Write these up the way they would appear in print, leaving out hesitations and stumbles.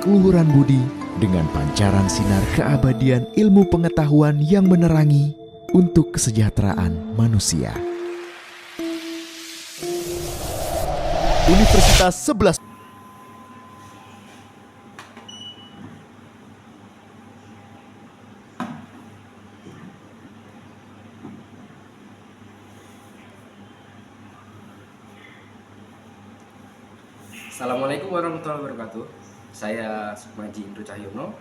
luhuran budi dengan pancaran sinar keabadian ilmu pengetahuan yang menerangi untuk kesejahteraan manusia. Universitas 11. Assalamualaikum warahmatullahi wabarakatuh. Saya Sukmaji Indro Cahyono,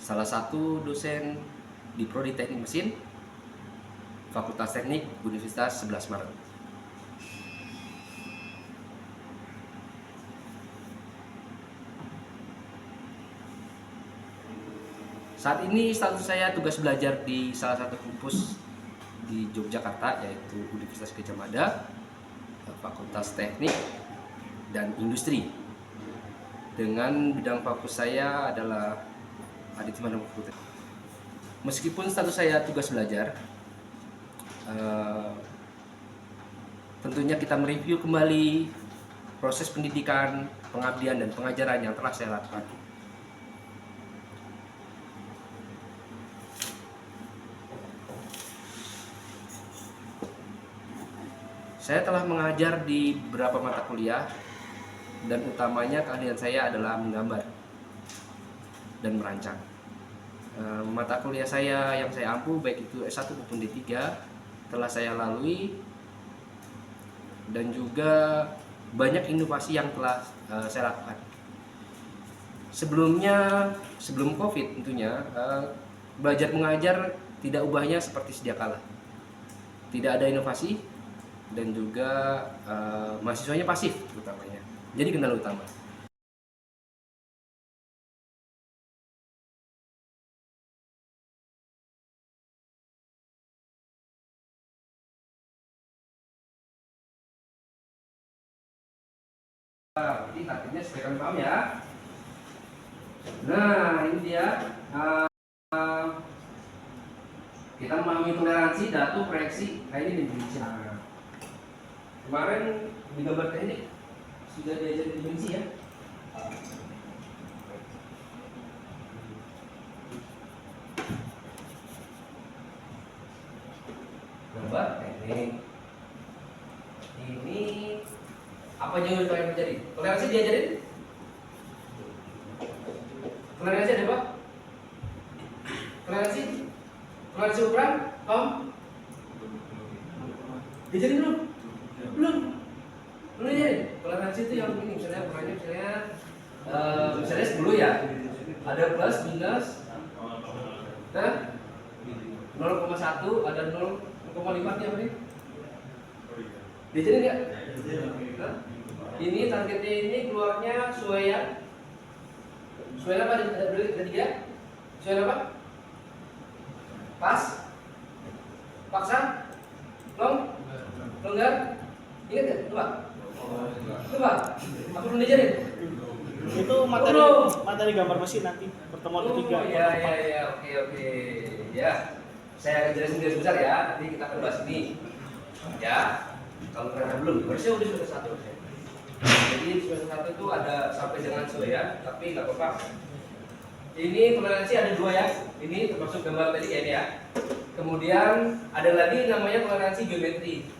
salah satu dosen di Prodi Teknik Mesin, Fakultas Teknik Universitas 11 Maret. Saat ini status saya tugas belajar di salah satu kampus di Yogyakarta, yaitu Universitas Gadjah Mada, Fakultas Teknik dan Industri. Dengan bidang fokus saya adalah aditif manufaktur. Meskipun status saya tugas belajar, tentunya kita mereview kembali proses pendidikan, pengabdian, dan pengajaran yang telah saya lakukan. Saya telah mengajar di beberapa mata kuliah, dan utamanya keahlian saya adalah menggambar dan merancang. Mata kuliah saya yang saya ampu, baik itu S1 maupun D3, telah saya lalui, dan juga banyak inovasi yang telah saya lakukan. Sebelum COVID tentunya, belajar mengajar tidak ubahnya seperti sedia kala. Tidak ada inovasi, dan juga mahasiswanya pasif utamanya. Jadi kendala utama. Jadi artinya supaya kalian paham ya. Nah, ini dia. Kita memahami toleransi, datu, proyeksi. Nah, ini dimensi. Kemarin di gambar teknik sudah diajarin dimensi ya. Gambar teknik. Ini apa yang kalian pelajari? Toleransi diajarin? Toleransi ada apa? Toleransi? Toleransi ukuran? Om? Diajarin belum? Belum diajarin. Toleransi itu yang ini, misalnya ukurannya misalnya 10 ya. Ada plus, minus, nah 0,1, ada 0,5 nih apa nih? Diajarin nggak? Nah, ini targetnya ini keluarnya suaian. Suaian apa? Ada 3. Suaian apa? Pas? Paksa? Longgar? Ingat nggak? Coba. Apa belum diajarin? Itu materi gambar mesin nanti pertemuan ketiga. Ya, oke. Ya, saya akan jelasin garis besar ya. Nanti kita akan bahas ini. Ya, kalau ternyata belum, harusnya udah semester 1. Jadi semester 1 itu ada sampai dengan ya, tapi nggak apa-apa. Ini toleransi ada 2 ya. Ini termasuk gambar tadi ya ini ya. Kemudian ada lagi namanya toleransi geometri.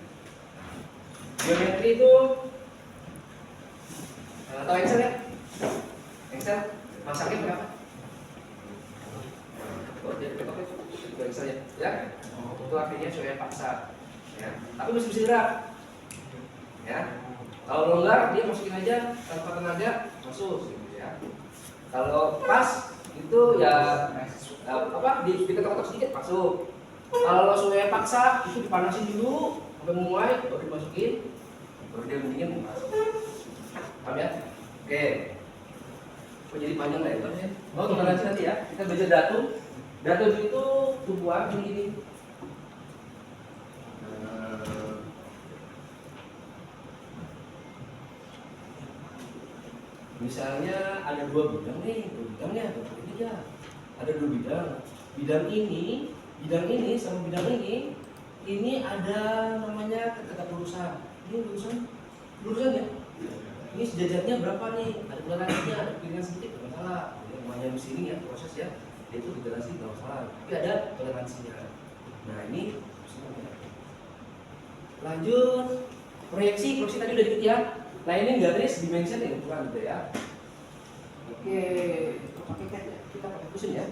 Geometri itu tahu Excel ya? Excel masaknya berapa? Oh, jadi berapa itu Excelnya? Ya, itu artinya suai paksa. Ya, tapi mesti bisa gerak. Ya, kalau longgar dia masukin aja tanpa tenaga masuk, gitu ya. Kalau pas itu ya diketok-ketok sedikit masuk. Kalau suai paksa itu dipanasin dulu sampai memuai, baru dimasukin, baru dia mendingin masuk. Paham ya? Oke. Kok jadi panjang lebar ya? Oh, toleransi nanti ya. Kita belajar datu. Datu itu tumbuhan begini. Misalnya ada 2 bidang nih, 2 bidangnya, ini ya. Ada 2 bidang. Bidang ini sama bidang ini ada namanya ketegak lurusan. Ini lurusan ya. Ini sejajarnya berapa nih? Ada toleransinya, ada pilihan sedikit, nggak masalah. sini ya proses ya, dia itu dijelasin nggak salah, tapi ada toleransinya. Nah ini lanjut proyeksi tadi udah dikit ya. Nah ini garis dimension ya, bukan gitu ya. Oke, pakai cat ya, kita pakai kusin ya.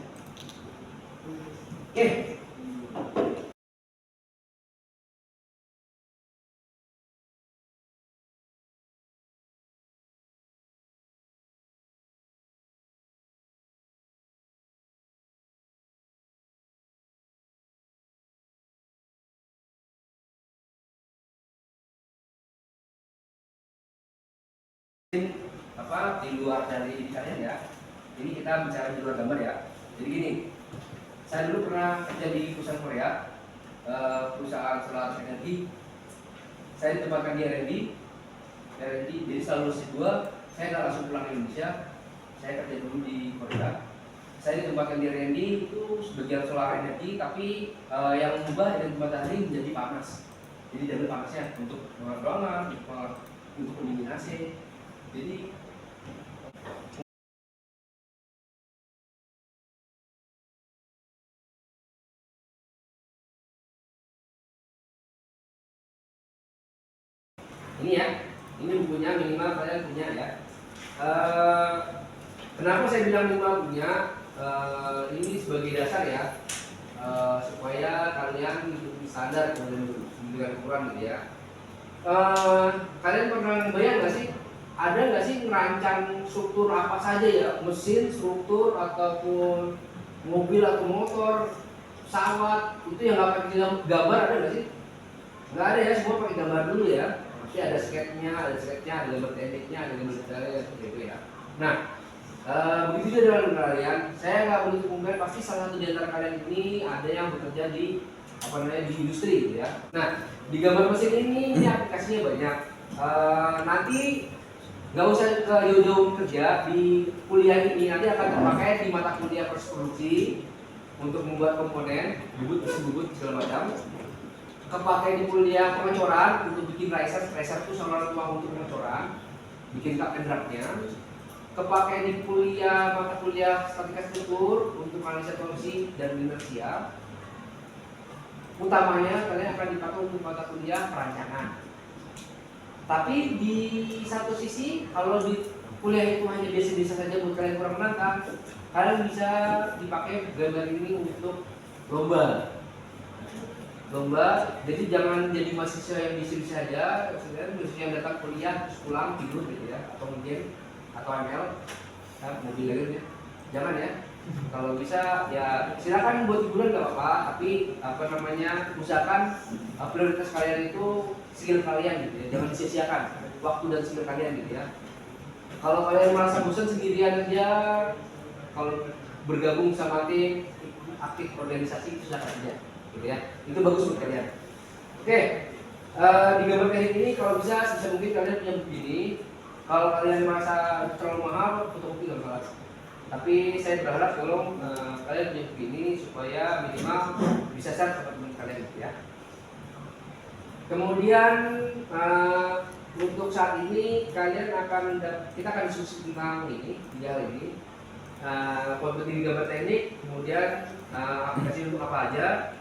Oke. Apa di luar dari ini kalian ya. Ini kita bicara di luar gambar ya. Jadi gini, saya dulu pernah kerja di perusahaan Korea, perusahaan solar energi. Saya ditempatkan di R&D, jadi setelah lulus S2 saya nggak langsung pulang ke Indonesia. Saya kerja dulu di Korea. Saya ditempatkan di R&D itu sebagian solar energi, tapi yang mengubah energi matahari menjadi panas. Jadi dari panasnya untuk ruangan, untuk pendingin AC. Jadi ini ya, ini bukunya minimal kalian punya ya. Kenapa saya bilang minimal punya? Ini sebagai dasar ya, supaya kalian ikuti standar dengan ukuran gitu ya. Kalian pernah bayang nggak sih? Ada nggak sih merancang struktur apa saja ya, mesin, struktur ataupun mobil atau motor, pesawat itu yang nggak pakai gambar ada nggak sih? Nggak ada ya, semua pakai gambar dulu ya. Pasti ada sketnya, ada gambar tekniknya, ada gambar detailnya seperti itu ya. Nah, begitu juga dengan kalian. Saya nggak menutup kemungkinan pasti salah satu di antara kalian ini ada yang bekerja di di industri gitu ya. Nah, di gambar mesin ini aplikasinya banyak. Nanti nggak usah ke jauh-jauh kerja di kuliah ini, nanti akan terpakai di mata kuliah proses produksi untuk membuat komponen, bubut segala macam. Kepakai di kuliah pengecoran untuk bikin riser itu sama rumah untuk pengecoran, bikin tap and drag-nya. Kepakai di kuliah mata kuliah statika struktur untuk analisa torsi dan inersia. Utamanya kalian akan dipakai untuk mata kuliah perancangan. Tapi di satu sisi kalau di kuliah itu hanya biasa-biasa saja buat kalian kurang menantang, kalian bisa dipakai gambar ini untuk lomba. Jadi jangan jadi mahasiswa yang di-sini saja, mahasiswa yang datang kuliah terus pulang tidur gitu ya, atau ML, mobil lagi ya, jangan ya. Kalau bisa ya silakan buat hiburan nggak apa-apa, tapi usahakan prioritas kalian itu skill kalian gitu ya, jangan disia-siakan waktu dan skill kalian gitu ya. Kalau kalian merasa bosan sendirian aja, kalau bergabung sama tim aktif organisasi itu silakan aja gitu ya, itu bagus buat kalian. Oke, di gambar teknik ini kalau bisa mungkin kalian punya begini. Kalau kalian merasa terlalu mahal, fotokopi nggak masalah. Tapi saya berharap tolong kalian punya begini supaya minimal bisa share sama teman kalian gitu ya. Kemudian untuk saat ini kita akan diskusi tentang ini, kompetisi gambar teknik, kemudian aplikasi untuk apa aja.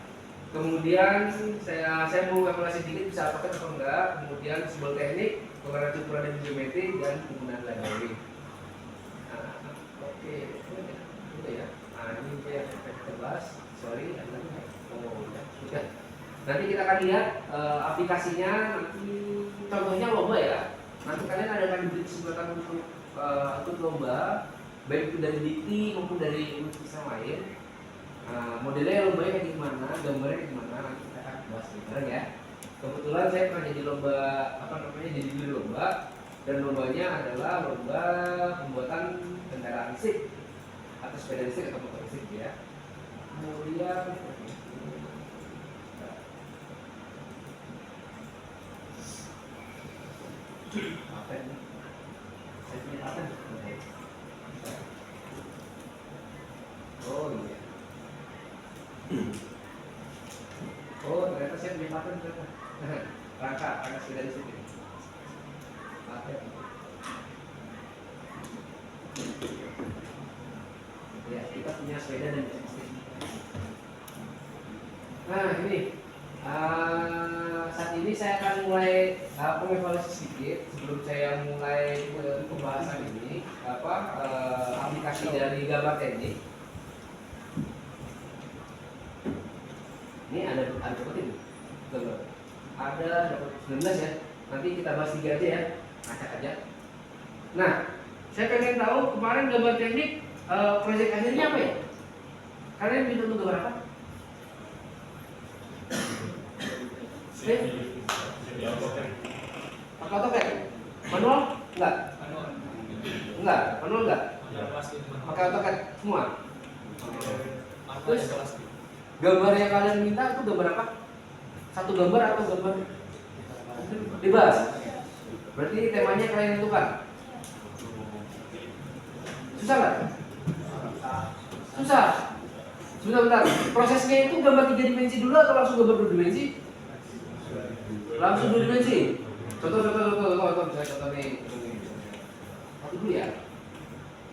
Kemudian saya mau evaluasi sedikit bisa pakai atau enggak. Kemudian simbol teknik, toleransi ukuran dan geometri, dan penggunaan layering. Oke, itu ya. Ini saya kita bahas. Sorry, ya. Nanti kita akan lihat aplikasinya. Nanti contohnya lomba ya. Nanti kalian akan diberi kesempatan untuk ikut lomba, baik itu dari Dikti maupun dari universitas lain. Modelnya lombanya kayak gimana, gambarnya kayak gimana, nanti kita akan bahas bareng ya. Kebetulan saya pernah jadi jadi juri lomba, dan lombanya adalah lomba pembuatan kendaraan listrik atau sepeda listrik atau motor listrik ya. Kemudian apa ini? Saya punya apa? Oh iya. Oh ternyata saya punya paten ternyata. Rangka sepeda listrik. Paten. Ya, kita punya sepeda dan chopstick. Nah, ini saat ini saya akan mulai mengevaluasi sedikit sebelum saya mulai pembahasan ini aplikasi dari gambar teknik. Ini ada berapa ini? Gambar. Ada dapat 19 ya. Nanti kita bahas 3 aja ya. Acak aja. Nah, saya pengen tahu kemarin gambar teknik proyek akhirnya apa ya? Kalian minta untuk gambar apa? Pakai AutoCAD? Manual? Enggak? Enggak? Manual enggak? Pakai AutoCAD semua? Terus gambar yang kalian minta itu gambar apa? Satu gambar atau gambar? Bebas? Berarti temanya kalian tentukan? Susah nggak? Susah? Bentar. Prosesnya itu gambar 3 dimensi dulu atau langsung gambar 2 dimensi? Langsung 2 dimensi. Contoh. Misalnya contoh nih. Satu dulu ya.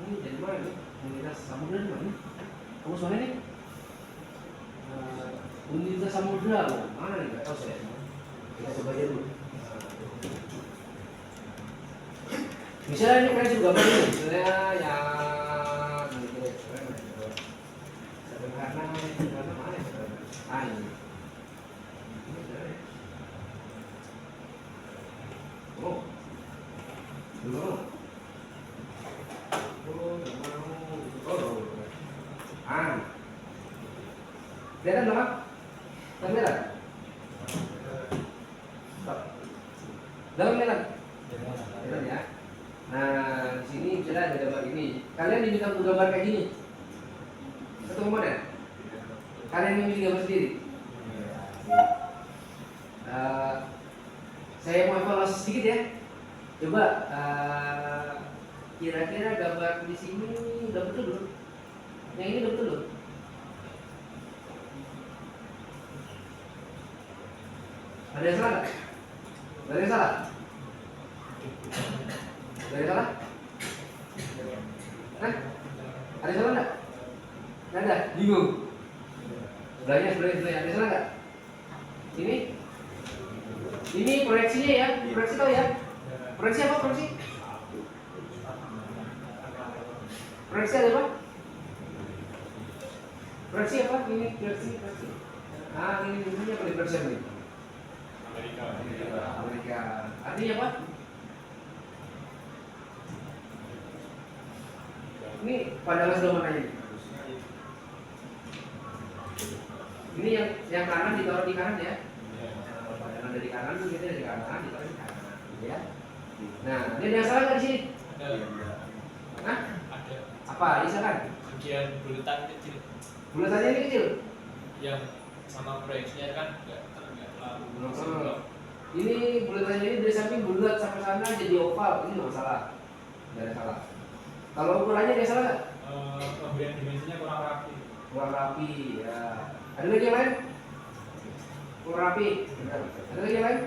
Ini dari mana nih? Universitas Samudra di mana? Kamu soalnya nih? Universitas Samudra, mana nih? Gak tahu saya. Kita coba aja dulu. Misalnya ini kalian juga gambar ini. Misalnya yang sederhana mana ya? Ini. Oh, belum. Kelihatan belakang? Kelihatan? Dalam kelihatan? Kelihatan ya. Nah, di sini misalnya ada gambar ini. Kalian diminta untuk gambar kayak gini. Satu komponen. Kalian yang milih gambar sendiri. Saya mau evaluasi sedikit ya. Coba kira-kira gambar di sini udah betul belum? Yang ini udah betul belum? Ada yang salah nggak? Ada yang salah? Ada yang salah? Hah? Ada yang salah nggak? Nggak ada? Bingung? Sebelahnya. Ada yang salah nggak? Ini proyeksinya ya? Proyeksi tahu ya? Proyeksi apa proyeksi? Proyeksi ada apa? Proyeksi apa? Ini proyeksi. Ini apa nih proyeksi ini? Amerika. Artinya apa? Ini pandangan sebelah mana ini? Ini yang kanan ditaruh di kanan ya? Pandangan dari kanan itu kita dari kanan ditaruh di kanan, ya? Nah, ini yang salah nggak di sini? Hah? Ada. Apa? Misalkan? Bagian bulatan kecil. Bulatannya ini kecil. Yang sama proyeksinya kan nggak terlalu. Ini bulatannya ini dari samping bulat sampai sana jadi oval, ini nggak salah, nggak ada salah. Kalau ukurannya dia salah nggak? Pemberian dimensinya kurang rapi. Kurang rapi, ya. Ada lagi yang lain? Kurang rapi. Ada lagi yang lain?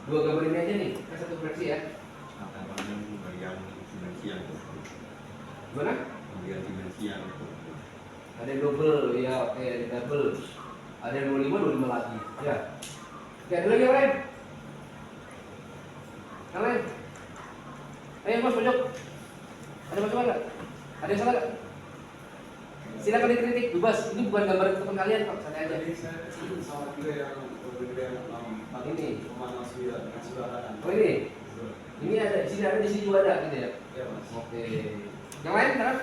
Dua gambar ini aja nih, kan satu proyeksi ya. Bagian dimensi yang Gimana? bagian dimensi yang Ada yang double, ya oke, ada yang double. Ada yang 25 lagi, ya. Oke, ada lagi yang lain? Yang lain? Ayo mas, pojok. Ada macam nggak? Ada yang salah nggak? Silakan dikritik, bebas. Ini bukan gambar teman kalian kok, santai aja. sama juga yang Ini. Mas Wira yang sudah Oh ini? Ini ada, di sini juga ada, gitu ya? ya mas. Oke. Yang lain, sekarang?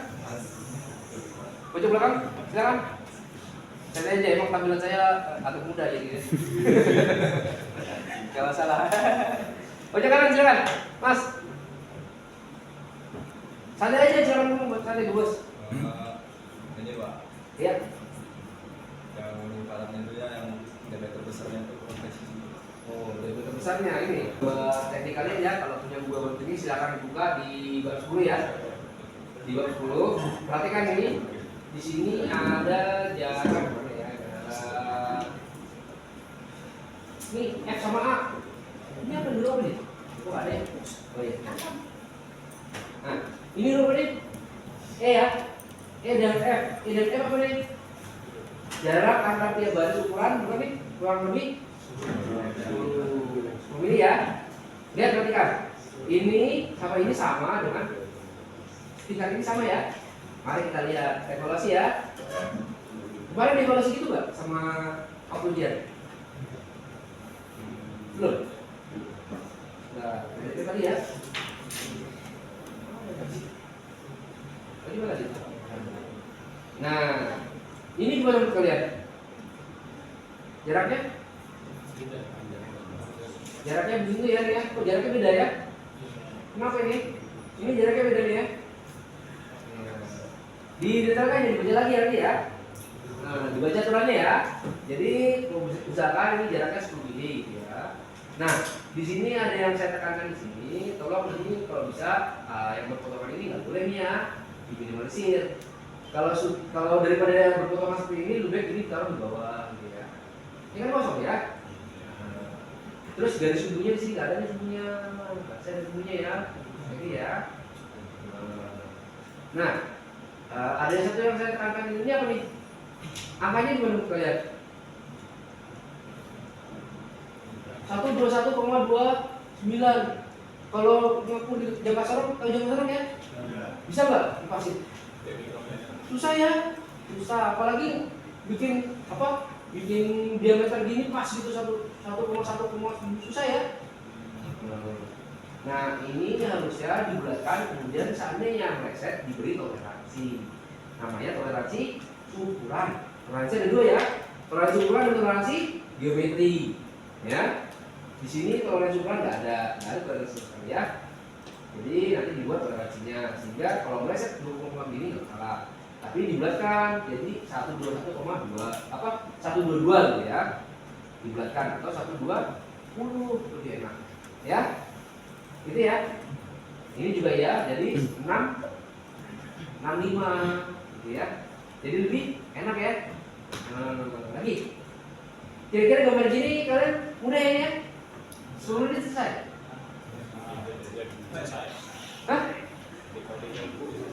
Pojok belakang, silakan. Santai aja, emang tampilan saya agak muda ya gitu. Gak masalah. Pojok kanan, silakan. Mas. Santai aja, silakan ngomong, santai bos. Ini pak, Iya. yang padatnya itu ya yang diameter besarnya itu konveksi. Oh, lebih terbesarnya ini. Buat teknik kalian ya, kalau punya buah ini silakan dibuka di bab 10 ya. Di bab 10, perhatikan ini. Di sini ada jarak mana ya? Ini F sama A. Ini apa dulu apa nih? Oh ada ya? Oh iya. Nah, ini dulu nih. E ya. E dan F. E dan F apa nih? Jarak antar tiap baris ukuran berapa nih? Kurang lebih 10 mm ya. Lihat perhatikan. Ini sama dengan tingkat ini sama ya. Mari kita lihat evaluasi ya. Kemarin evaluasi gitu nggak sama waktu ujian? Belum. Nah, itu tadi ya. Tadi mana sih? Nah, ini gimana menurut kalian? Jaraknya? Jaraknya begini ya, nih ya. Kok jaraknya beda ya? Kenapa ini? Ini jaraknya beda nih ya. Didetailkan jadi dibaca lagi nanti ya. Nah, dibaca aturannya ya. Jadi usahakan ini jaraknya 10 mili gitu ya. Nah, di sini ada yang saya tekankan di sini. Tolong ini kalau bisa yang berpotongan ini nggak boleh nih ya, diminimalisir. Kalau daripada yang berpotongan seperti ini, lebih baik ini taruh di bawah gitu ya. Ini kan kosong ya. Terus garis sumbunya di sini nggak ada nih sumbunya, saya ada sumbunya ya. Ini ya. Nah, ada yang satu yang saya tekankan ini apa nih? Angkanya gimana menurut kalian? 121,29. Kalau ngaku di Jangka Sorong, tahu Jangka Sorong ya? Bisa nggak dipasif? Susah ya, susah. Apalagi bikin apa? Bikin diameter gini pas gitu 1,1,9 susah ya. Nah ini harusnya dibulatkan, kemudian seandainya yang meleset diberi toleransi. Namanya toleransi ukuran. Toleransi ada dua ya, toleransi ukuran dan toleransi geometri. Ya, di sini toleransi ukuran nggak ada toleransi ukuran ya. Jadi nanti dibuat toleransinya sehingga kalau meleset 2,5 ini nggak salah. Tapi dibulatkan jadi 121,2 apa 122 gitu ya. Dibulatkan atau 120 lebih enak. Ya. Gitu ya. Ini juga ya, jadi 6 65 gitu ya. Jadi lebih enak ya. Lagi. Kira-kira gambar gini kalian mudah ya? 10 menit selesai. Hah?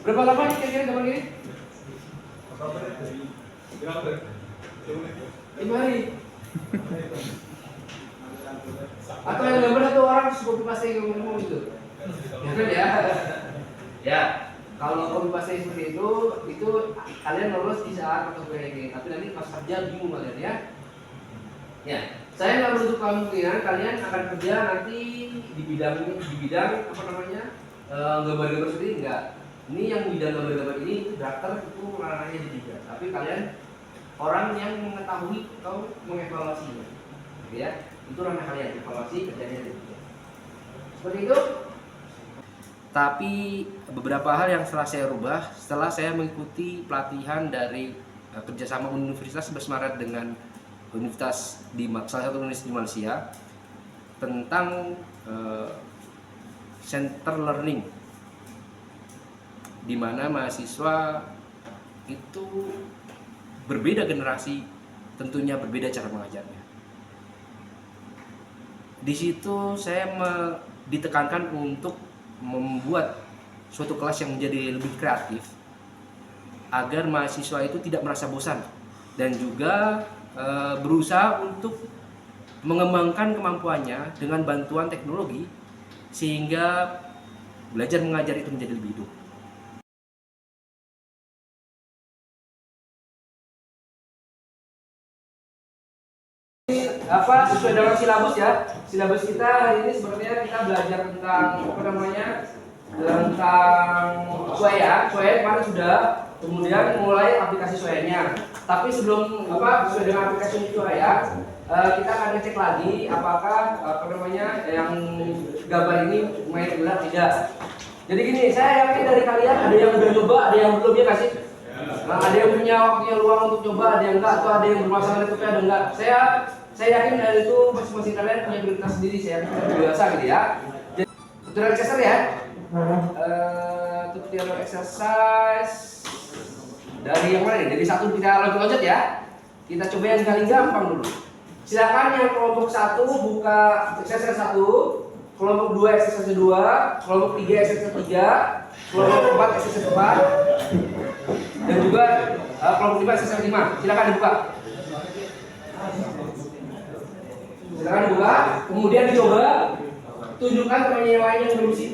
Berapa lama nih kira-kira gambar gini? 5 hari. Atau yang gambar satu orang seperti pasti ngomong gitu. Ya kan ya? Ya, kalau copy paste seperti itu kalian lolos di saat fotografi. Tapi nanti pas kerja bingung kalian ya. Ya, saya nggak menutup kemungkinan kalian akan kerja nanti di bidang apa namanya gambar-gambar seperti ini enggak. Ini yang bidang gambar-gambar ini itu daftar itu ranahnya di tiga. Tapi kalian orang yang mengetahui atau mengevaluasinya, gitu ya. Itu ranah kalian, evaluasi kerjanya di tiga. Seperti itu. Tapi beberapa hal yang setelah saya rubah setelah saya mengikuti pelatihan dari kerjasama Universitas 11 Maret dengan universitas salah satu universitas di Malaysia tentang center learning, di mana mahasiswa itu berbeda generasi, tentunya berbeda cara mengajarnya. Di situ saya ditekankan untuk membuat suatu kelas yang menjadi lebih kreatif agar mahasiswa itu tidak merasa bosan dan juga berusaha untuk mengembangkan kemampuannya dengan bantuan teknologi sehingga belajar mengajar itu menjadi lebih hidup. Apa sesuai dengan silabus ya. Silabus kita hari ini sebenarnya kita belajar tentang apa namanya? Tentang Swaya kemarin sudah, kemudian mulai aplikasi Swayanya. Tapi sebelum sesuai dengan aplikasi Swaya, kita akan ngecek lagi apakah apa namanya yang gambar ini main benar tidak. Jadi gini, saya yakin dari kalian ada yang udah coba, ada yang belum ya kasih. Nah, ada yang punya waktunya luang untuk coba, ada yang enggak, atau ada yang bermasalah itu ada enggak. Saya yakin dari itu masing-masing kalian punya prioritas sendiri, saya biasa gitu ya. Jadi, tutorial exercise ya. Tutorial exercise dari yang mana nih? Dari satu kita loncat-loncat ya. Kita coba yang paling gampang dulu. Silakan yang kelompok 1 buka exercise 1, kelompok 2 exercise 2, kelompok 3 exercise 3, kelompok 4 exercise 4. Dan juga kelompok 5 SSR 5. Silakan dibuka. Silakan dibuka. Kemudian dicoba tunjukkan temannya yang lain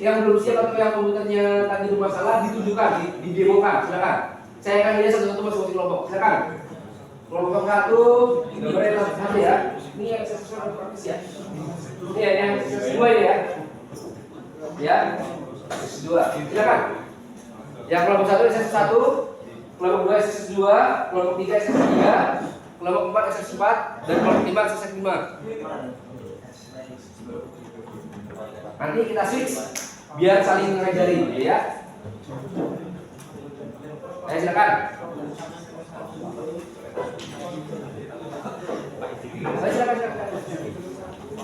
yang berusia atau yang komputernya tadi bermasalah, ditunjukkan, didemokan. Silakan. Saya akan lihat satu-satu masing-masing kelompok. Silakan. Kelompok 1, gambarnya satu ya. Ini yang sesuai praktis ya. Ini ya, yang dua ini ya. Ya, dua. Silakan. Yang kelompok 1 SS 1, kelompok 2 SS 2, kelompok 3 SS 3, kelompok 4 SS 4, dan kelompok 5 SS 5. Nanti kita switch biar saling mengajari ya. Ayo silakan. Ayo silakan.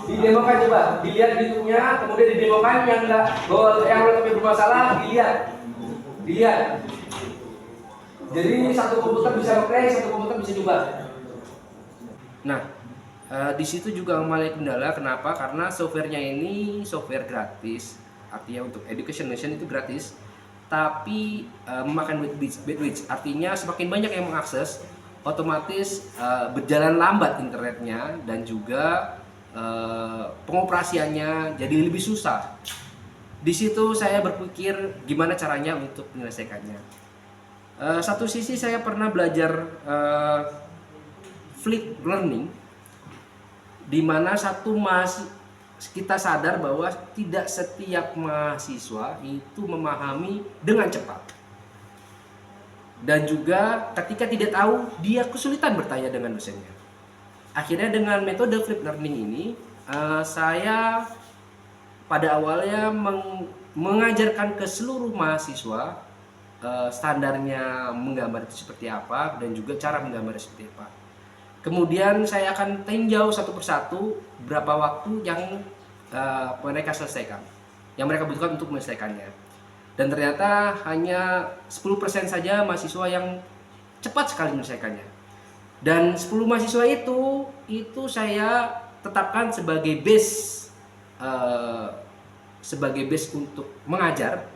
Didemokan coba, dilihat YouTube-nya, kemudian didemokan yang laptopnya bermasalah, dilihat. Jadi satu komputer bisa nge-play, satu komputer bisa juga. Nah, di situ juga mengalami kendala. Kenapa? Karena softwarenya ini software gratis, artinya untuk education nation itu gratis, tapi memakan bandwidth. Artinya semakin banyak yang mengakses, otomatis berjalan lambat internetnya dan juga pengoperasiannya jadi lebih susah. Di situ saya berpikir gimana caranya untuk menyelesaikannya. Satu sisi saya pernah belajar flipped learning, di mana kita sadar bahwa tidak setiap mahasiswa itu memahami dengan cepat. Dan juga ketika tidak tahu, dia kesulitan bertanya dengan dosennya. Akhirnya dengan metode flipped learning ini, saya pada awalnya mengajarkan ke seluruh mahasiswa standarnya menggambar itu seperti apa dan juga cara menggambar seperti apa. Kemudian saya akan tinjau satu persatu berapa waktu yang mereka selesaikan, yang mereka butuhkan untuk menyelesaikannya. Dan ternyata hanya 10% saja mahasiswa yang cepat sekali menyelesaikannya. Dan 10 mahasiswa itu saya tetapkan sebagai base untuk mengajar.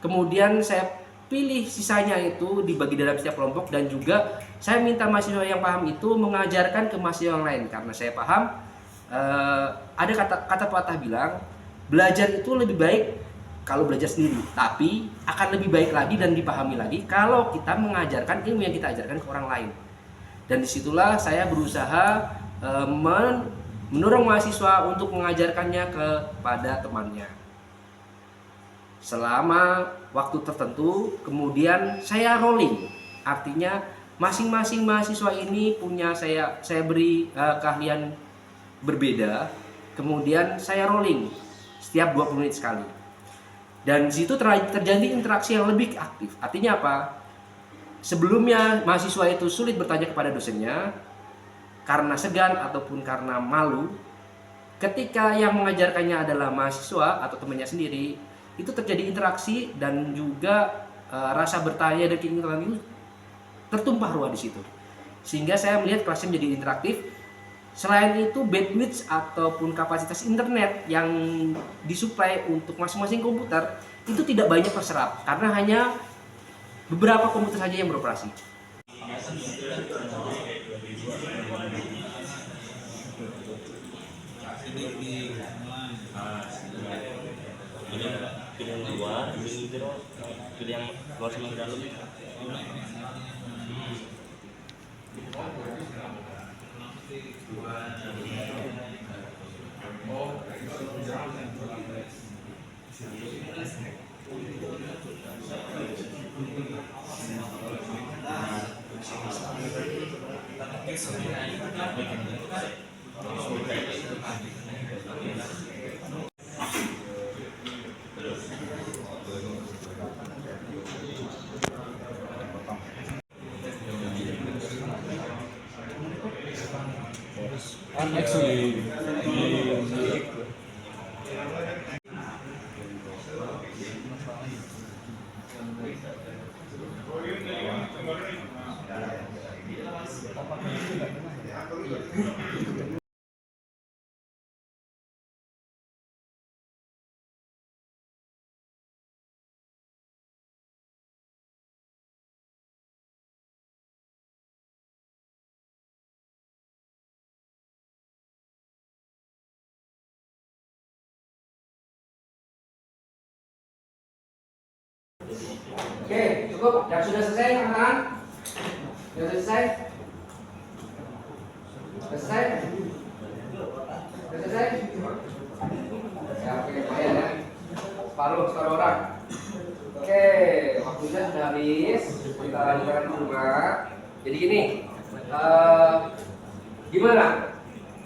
Kemudian saya pilih sisanya itu dibagi dalam setiap kelompok, dan juga saya minta mahasiswa yang paham itu mengajarkan ke mahasiswa yang lain, karena saya paham ada kata pepatah bilang belajar itu lebih baik kalau belajar sendiri, tapi akan lebih baik lagi dan dipahami lagi kalau kita mengajarkan ilmu yang kita ajarkan ke orang lain. Dan disitulah saya berusaha mendorong mahasiswa untuk mengajarkannya kepada temannya selama waktu tertentu. Kemudian saya rolling, artinya masing-masing mahasiswa ini punya saya beri keahlian berbeda. Kemudian saya rolling setiap 20 menit sekali. Dan di situ terjadi interaksi yang lebih aktif. Artinya apa? Sebelumnya mahasiswa itu sulit bertanya kepada dosennya karena segan ataupun karena malu. Ketika yang mengajarkannya adalah mahasiswa atau temannya sendiri, itu terjadi interaksi dan juga rasa bertanya dan keinginan itu tertumpah ruah di situ. Sehingga saya melihat kelasnya menjadi interaktif. Selain itu, bandwidth ataupun kapasitas internet yang disuplai untuk masing-masing komputer itu tidak banyak terserap karena hanya beberapa komputer saja yang beroperasi. Pilih yang luar, pilih yang luar sama yang dalam. Oke, cukup. Yang sudah selesai angkat tangan. Yang sudah selesai? Sudah selesai? Sudah selesai? Ya, oke, lumayan ya. Separuh orang. Oke, waktunya sudah habis. Kita lanjutkan ke rumah. Jadi gini, gimana?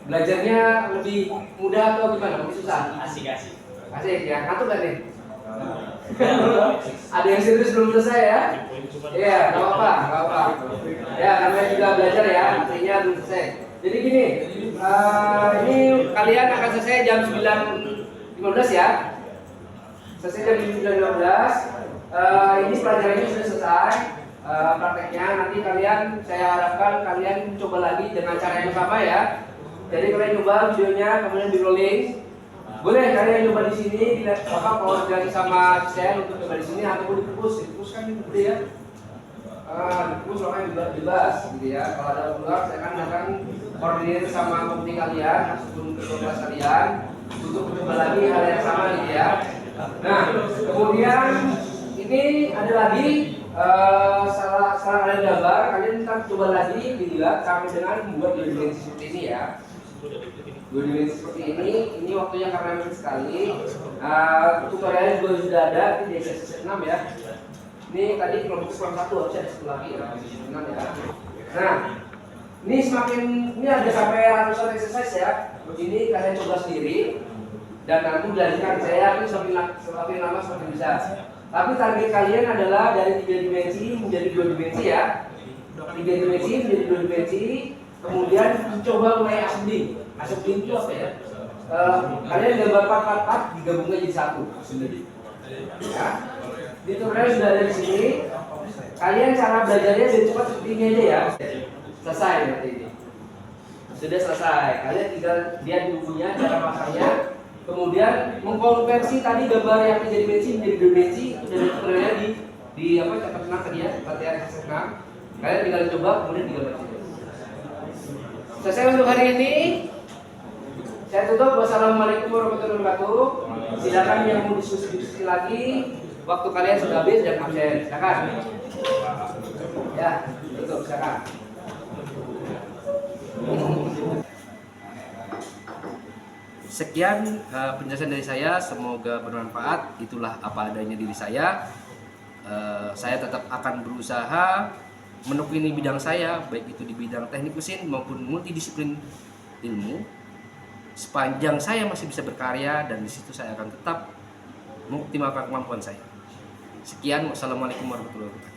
Belajarnya lebih mudah atau gimana? Lebih susah? Asik. Asik ya, ngantuk gak nih? Ada yang serius belum selesai ya? Iya, nggak apa-apa. Ya, karena juga belajar ya, artinya belum selesai. Jadi gini, ini kalian akan selesai jam 9.15 ya. Selesai jam 9.15. Ini pelajarannya sudah selesai. Prakteknya nanti saya harapkan kalian coba lagi dengan cara yang sama ya. Jadi kalian coba videonya, kemudian di rolling. Boleh kalian coba di sini, kalau dari sama saya untuk coba di sini ataupun dipus kan gede ya. Dipus makanya juga bebas gitu ya. Kalau ada keluar saya akan koordinir sama komite kalian ataupun kelas kalian untuk coba lagi hal yang sama gitu ya. Nah, kemudian ini ada lagi salah kalian gambar, kalian ntar coba lagi dilihat sampai dengan membuat dua dimensi seperti ini ya. Dua dimensi seperti ini waktunya karena menarik sekali. Tutorialnya juga sudah ada di exercise 6 ya. Ini tadi kelompok 1 harusnya ada 1 lagi ya, 6 ya. Nah, ini ada sampai ratusan exercise ya. Begini kalian coba sendiri dan nanti belajar saya ini semakin lama semakin bisa. Tapi target kalian adalah dari 3 dimensi menjadi 2 dimensi ya. 3 dimensi menjadi 2 dimensi. Kemudian mencoba mulai assembling. Assembling itu apa ya? Kalian gambar 4 digabungnya jadi 1 sendiri. Ya. Di tutorial sudah ada di sini. Kalian cara belajarnya lebih cepat seperti ini aja ya. Selesai nanti ini. Sudah selesai. Kalian tinggal lihat bukunya, cara pasangnya. Kemudian mengkonversi tadi gambar yang 3 dimensi menjadi 2 dimensi itu dari tutorialnya di chapter 6 tadi ya, latihan exercise 6. Kalian tinggal coba kemudian digambar sini. Selesai untuk hari ini. Saya tutup. Wassalamualaikum warahmatullahi wabarakatuh. Silakan yang mau diskusi lagi. Waktu kalian sudah habis dan absen. Silakan. Ya, tutup. Silakan. Sekian penjelasan dari saya. Semoga bermanfaat. Itulah apa adanya diri saya. Saya tetap akan berusaha menekuni bidang saya, baik itu di bidang teknik mesin maupun multidisiplin ilmu. Sepanjang saya masih bisa berkarya dan di situ saya akan tetap mengoptimalkan kemampuan saya. Sekian, wassalamualaikum warahmatullahi wabarakatuh.